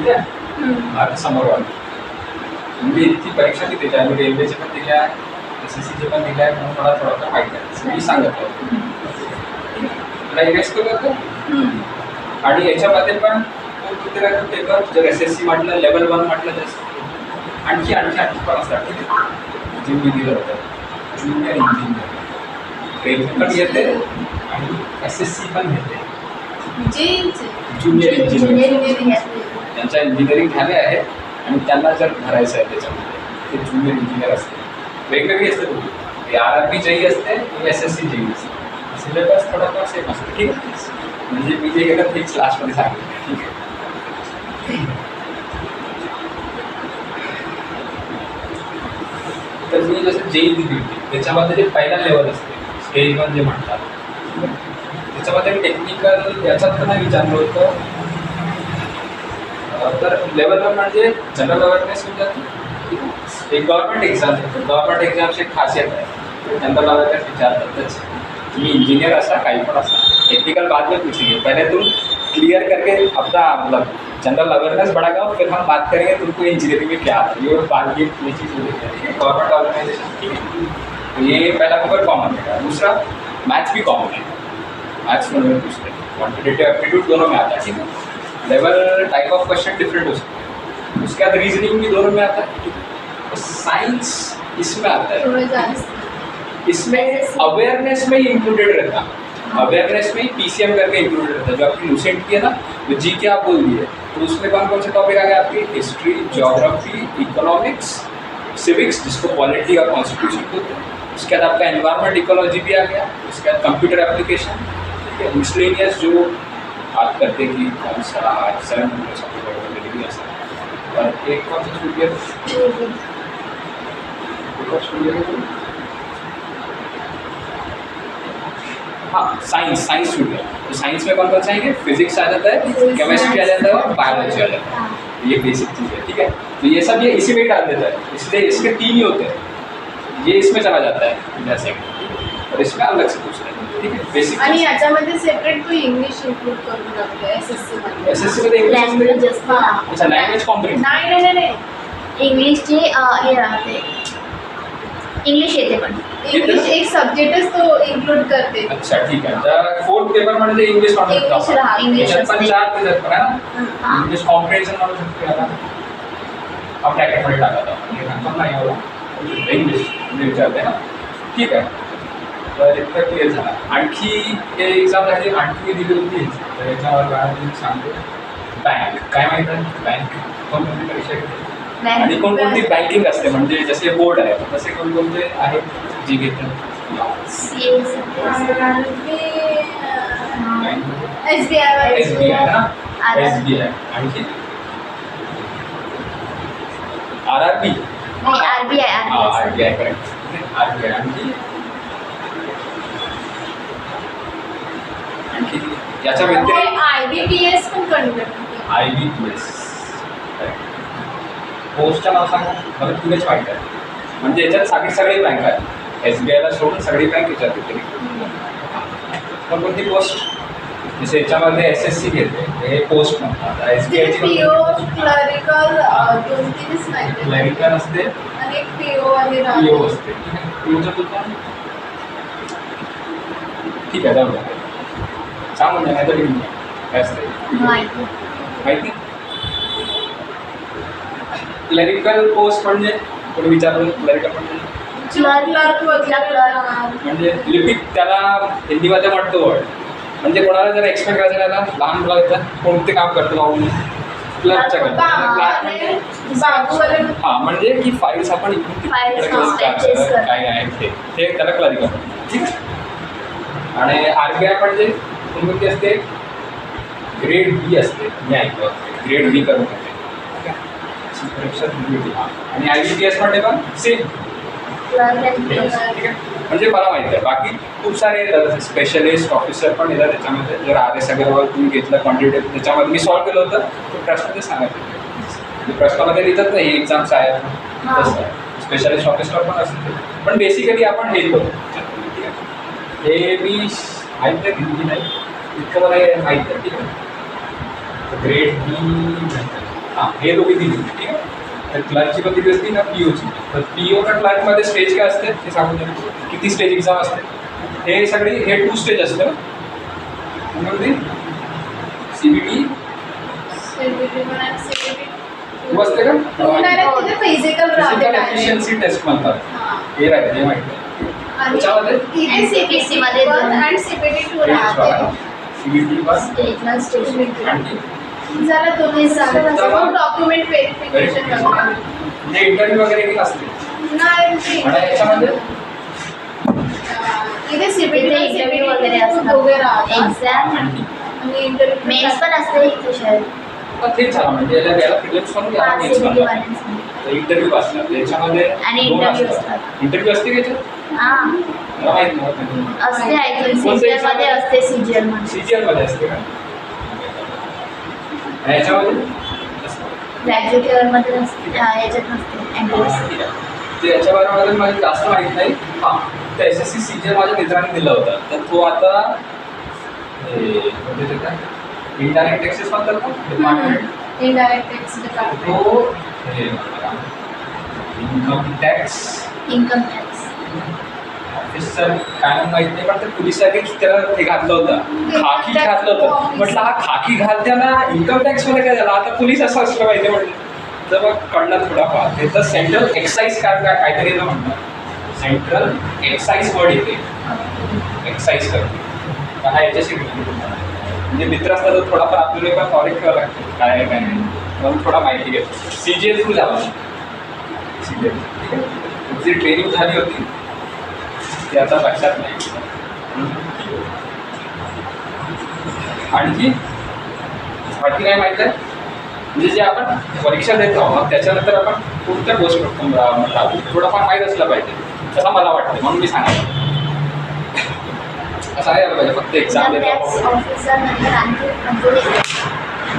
दिल्या, आता समोर वाढली. म्हणजे इतकी परीक्षा ती त्याच्या आम्ही रेल्वेचे पण दिल्या, SSCचे पण दिल्या, म्हणून मला थोडंफार माहिती आहे. मी सांगत होतो मला इरेस करतो. आणि याच्यामध्ये पण पेपर जर SSC म्हटलं, लेवल 1 म्हटलं तर आणखी पण असतात. ठीक आहे, जे मी दिलं होतं ज्युनियर इंजिनियर रेल्वे पण येते आणि SSC पण घेते. ज्युनियर इंजिनियर त्यांच्या इंजिनिअरिंग झाले आहे आणि त्यांना जर भरायचं आहे त्याच्यामध्ये ते ज्युनियर इंजिनियर असते. वेगवेगळी असते तुम्ही RRB जेई असते किंवा SSC जेई असते. सिलेबस थोडाफार सेम असते. ठीक आहे, म्हणजे मी जे केलं फिक्स लास्टमध्ये सांगितलं. ठीक आहे, तर मी जसं जेई दिली होती त्याच्यामध्ये जे पहिला लेवल असते स्टेज 1 जे म्हणतात, त्याच्यामध्ये टेक्निकल याच्यात पण विचारलं होतं. तर लेवल 1 म्हणजे जनरल अवेअरनेस होऊन जाते. एक गव्हर्नमेंट एक्झामची एक खासियत आहे, जनरल अवेयरनेस विचारतातच. तुम्ही इंजीनियर असा काही पण असा, टेक्निकल बाद में पूछेंगे, पहले तुम क्लियर करके अपना मतलब जनरल अवेयरनेस बढ़ागा, फिर हम बात करेंगे तुमको इंजीनियरिंग में क्या आता है. ये बात ये चीज़ होती है. गवर्नमेंट ऑर्गेनाइजेशन, ठीक है, तो ये पहला पेपर कॉमन है. दूसरा मैथ्स भी कॉमन है, मैथ्स में पूछते हैं, क्वान्टिटेटिव एप्टीट्यूड दोनों में आता है. ठीक है, level type of question different हो सकते हैं. उसके बाद रीजनिंग भी दोनों में आता है. तो साइंस इसमें आता है, इसमें अवेयरनेस में ही इंक्लूडेड रहता है. अवेयरनेस में ही PCM करके इंक्लूडेड रहता है. जो आपकी लूसेंट की है ना, तो जी के आप बोल दिए, तो उसमें कौन से टॉपिक आ गए आपकी? हिस्ट्री, ज्योग्राफी, इकोनॉमिक्स, सिविक्स जिसको पॉलिटी और कॉन्स्टिट्यूशन बोलते हैं. उसके बाद आपका एनवायरमेंट इकोलॉजी भी आ गया. उसके बाद कंप्यूटर एप्लीकेशन, ठीक है, मिसलेनियस जो आप करते कि कौन सा 7 भी ऐसा. और एक कौन सा स्टूडियो हाँ साइंस स्टूडियो. तो साइंस में कौन सा आएंगे? फिजिक्स आ जाता है, केमिस्ट्री आ जाता है और बायोलॉजी आ जाता है. ये बेसिक चीज़ है. ठीक है, तो ये सब ये इसी में डाल देता है, इसलिए इसके 3 ही होते हैं. ये इसमें चला जाता है जैसे, और इसमें अलग से पूछते हैं. ठीक है, बेसिक. आणि याच्यामध्ये सेपरेट तो इंग्लिश इन्क्लूड करून टाकतो SSC मध्ये. लँग्वेजेस. अच्छा, लँग्वेज कॉम्प्रिहेंशन. नाही इंग्लिशची हे राहते, इंग्लिश येते पण इंग्लिश एक सब्जेक्टच तो इन्क्लूड करते. अच्छा ठीक आहे. तर 4th पेपर म्हणजे इंग्लिश म्हणू शकतो आपण. इंग्लिश पण 4 पेपर आहे ना, इंग्लिश कॉम्प्रिहेन्शन म्हणू शकतो याला. आप ब्रॅकेटमध्ये टाकत आहोत, हे कन्फर्म नाही एवढं इंग्लिश विचारते ना. ठीक आहे, तर इतकं क्लिअर झालं. आणखी हे एक्झाम झाली, आणखी दिली होती तर याच्यावर मी सांगतो. बँक काय माहीत आहे? बँक कोणकोणती परीक्षा घेते आणि कोणकोणती बँकिंग असते, म्हणजे जसे बोर्ड आहे तसे कोणकोणते आहेत जी घेतात? SBI ना, SBI. आणखी RRB. RBI correct. RBI आणखी याच्या व्यतिरिक्त IBPS पण कंडक्ट. IBPS पोस्टचं नाव सांगा मला, तुलाच माहीत आहे. म्हणजे याच्यात सगळी बँक आहे, SBIला सोडून सगळी बँक याच्यात येते. पण कोणती पोस्ट? जसे याच्यामध्ये SSC घेते हे पोस्ट म्हणतात. SBIची क्लरिकल 2-3 नाही, क्लरिकल असते आणि PO आणि PO असते. POचं पण ठीक आहे, जाऊ द्या. सांगून द्या नाही तरी काय असते माहिती. क्लरिकल पोस्ट म्हणजे कोणी विचारलं क्लरिकल म्हणजे लिपिक, त्याला हिंदीमध्ये म्हणतो वर्ड. म्हणजे कोणाला जर एक्सप्लेन करायचं त्याला लहान मुलाचं कोणते काम करतो बाबू क्लर्कच्या हां, म्हणजे की फाईल्स आपण इकडून काय आहे ते त्याला क्लरिकल. ठीक आहे. आणि RBI म्हणजे कोणती असते? ग्रेड B असते. मी ऐकलं ग्रेड B करून होते परीक्षा दिली होती. आणि IBPS म्हणजे पण सेम. ठीक आहे, म्हणजे मला माहिती आहे. बाकी खूप सारे येतात, स्पेशलिस्ट ऑफिसर पण येतात त्याच्यामध्ये. जर RS अग्रवाल तुम्ही घेतलं क्वांटिटेटिव्ह, त्याच्यामध्ये मी सॉल्व केलं होतं. तो प्रश्न सांगायचं, प्रश्नामध्ये लिहितात ना हे एक्झाम्स आहेत तसं. स्पेशलिस्ट ऑफिसर पण असते, पण बेसिकली आपण हे करू. ठीक आहे, हे मी माहीत आहे हिंदी नाही इतकं मला माहीत आहे. ठीक आहे, ग्रेड B हां हे दोघी दिली ठीक आहे. तर क्लर्कची पण किती असते ना पीओची. तर पीओ का क्लर्कमध्ये स्टेज काय असते ते सांगून द्या. किती स्टेज एक्झाम असते हे सगळी हे 2 स्टेज असतं म्हणजे CBT CBT पण आहे, CBT. तू असते का तिथे फिजिकल राहते फिजिकल direct. एफिशियन्सी टेस्ट म्हणतात. हां. हे राहते हे माहिती आहे. आणि त्याच्यामध्ये इथे CPC मध्ये दोन. आणि CBT 2 राहते. CBT बस स्टेजला स्टेज आणखी जरा तुम्ही सांगा चला. डॉक्युमेंट व्हेरिफिकेशन वगैरे म्हणजे इंटरव्ह्यू वगैरे किती असते नाही आणि याच्यामध्ये इथे CBT इथे interview वगैरे असतात. दोघे राहतात एक्झाम आणखी आणि इंटरव्ह्यू मेन्स पण असते इथे शाळेत. तर तेच झालं म्हणजे याला प्रिलिम्स पण हा, याला मेन्स पण CBT वाल्यांचं. इंटरव्ह्यू असतात त्याच्यामध्ये आणि दोन interview असतात. असतात. इंटरव्ह्यू असते का याच्यात हा मला माहित नव्हतं. असते ऐकून कोणतं सीजीएल exam मध्ये आहे? असते सीजीएल मध्ये. CGL मध्ये असते का आणि याच्यामध्ये ग्रॅज्युएट लेवल मध्ये असते. हा, याच्यात नसते हा, एमपीएस. ठीक आहे. ते याच्या बारेमध्ये मला जास्त माहित नाही. हां तर SSC CGL माझ्या मित्राने दिला होता तर तो आता म्हणजे ते काय इनडायरेक्ट टॅक्सेस म्हणतात ना डिपार्टमेंट इनडायरेक्ट टॅक्स डिपार्टमेंट तो income tax income tax. Officer काय म्हणून माहित नाही पण ते पोलिसांनीच त्याला हे घातलं होतं खाकी घातलं होतं. म्हटलं हा खाकी घालताना इन्कम टॅक्स मध्ये काय झालं आता पोलीस असं असलं पाहिजे म्हटलं. तर मग कळलं थोडाफार ते तर सेंट्रल एक्साईज काहीतरी ना म्हणतात सेंट्रल एक्साईज वर्ड येते एक्साईज करते. तर हा याच्याशी म्हणजे मित्र असला तर थोडाफार आपल्याला पण नॉलेज ठेवावं लागतं काय आहे काय नाही म्हणून थोडा माहिती घेतो. CGL थ्रू झाला CGL ठीक आहे. जी ट्रेनिंग झाली होती ते आता लक्षात नाही. आणखी काय माहीत आहे म्हणजे जे आपण परीक्षा देतो मग त्याच्यानंतर आपण कोणत्या गोष्ट थोडंफार माहीत असलं पाहिजे असं मला वाटतं म्हणून मी सांगायचं असं आहे पाहिजे फक्त एक्झाम टॅक्स देतो ऑफिसर नंतर आणखी म्हणजे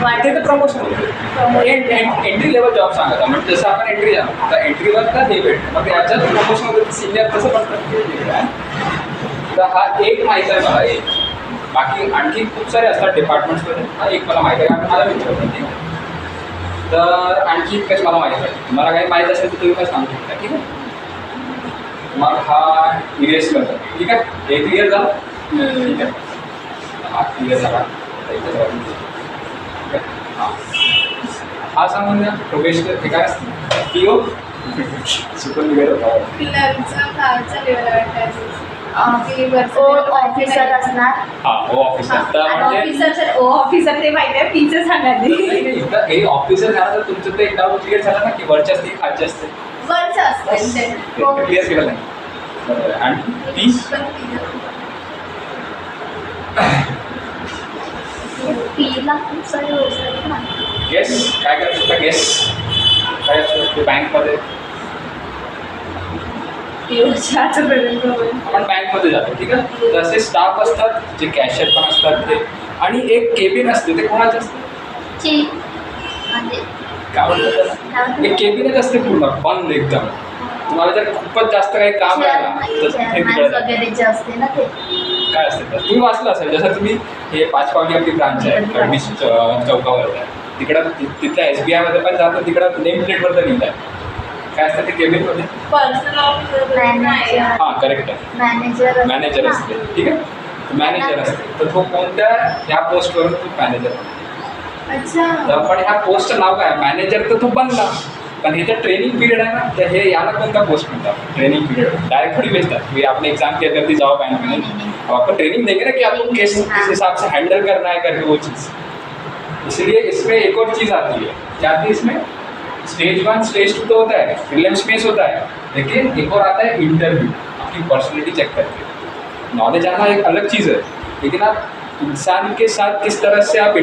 वाटते तर प्रमोशन होतं. एंट्री लेवल जॉब सांगता म्हणजे जसं आपण एंट्री झालो तर एंट्रीवर तर हे भेटतं मग याच्यात प्रमोशन होतं सिनियर तसं पण तर हा एक माहीत आहे मला एक. बाकी आणखी खूप सारे असतात डिपार्टमेंट्समध्ये हा एक मला माहीत आहे कारण मला मित्र होतं ठीक आहे. तर आणखी इतकंच मला माहीत आहे. मला काही माहीत असेल तर तुम्ही काय सांगू शकता ठीक आहे. मग हा इरेज करतो ठीक आहे. एक क्लिअर झाला ठीक आहे. हा क्लिअर झाला हां हा सांगून द्या प्रोफेशनल हे काय असतं PO सुपर निघत होता क्लर्कचा खालचा लेवल ऑफिसर असणार. हां हो ऑफिसर तर म्हणजे ऑफिसर ते माहिती आहे पीचं सांगा इथं हे ऑफिसर झालं तर तुमचं ते एक डाऊट क्लिअर झाला ना की वरच्या असते की खालच्या असते वरचं असतं क्लिअर केलं नाही बरोबर आहे. आणि 30 पीला खूप सारे वर्ष आहेत ना. गेस काय करू शकता गेस काय असतं बँकमध्ये आपण बँकमध्ये जातो ठीक आहे. तसे स्टाफ असतात जे कॅशियर पण असतात ते आणि एक केबिन असते ते कोणाचं असतं ची म्हणजे काय म्हणतात त्याला एक केबिनच असते पूर्ण बंद एकदम. तुम्हाला जर खूपच जास्त काही काम आहे ना तर ते तिकडे जातं. वगैरे जे असते ना ते काय असते तर तुम्ही वाचलं असेल जसं तुम्ही हे 5 पावली आपली ब्रांच आहे कडवीस चौकावर आहे तिकडं तिथल्या SBI मध्ये पण जातं तिकडं नेम प्लेटवर तर लिहिलं आहे काय असतं ते केबिनमध्ये पर्सनल ऑफिसर हां करेक्ट आहे मॅनेजर असते ठीक आहे. मॅनेजर असते तर तो कोणत्या ह्या पोस्टवरून तो मॅनेजर अच्छा तर पण ह्या पोस्टचं नाव काय मॅनेजर तर तो बनला पण हे तर ट्रेनिंग पिरियड है ना तर हे याला कोणता पोस्ट म्हणतात ट्रेनिंग पीरियड डायरेक्ट थोड़ी भेजतात कि आपने एग्जाम क्लियर कर दी जाओ बैंक में अब आपको ट्रेनिंग देंगे ना कि आपको किस हिसाब से हैंडल करना है करके वो चीज़. इसलिए इसमें एक और चीज़ आती है क्या आती है इसमें स्टेज 1 स्टेज 2 तो होता है प्रीलिम्स बेस होता है लेकिन एक और आता है इंटरव्यू आपकी पर्सनैलिटी चेक करके. नॉलेज आना एक अलग चीज़ है लेकिन आप इंसान के साथ किस तरह से आप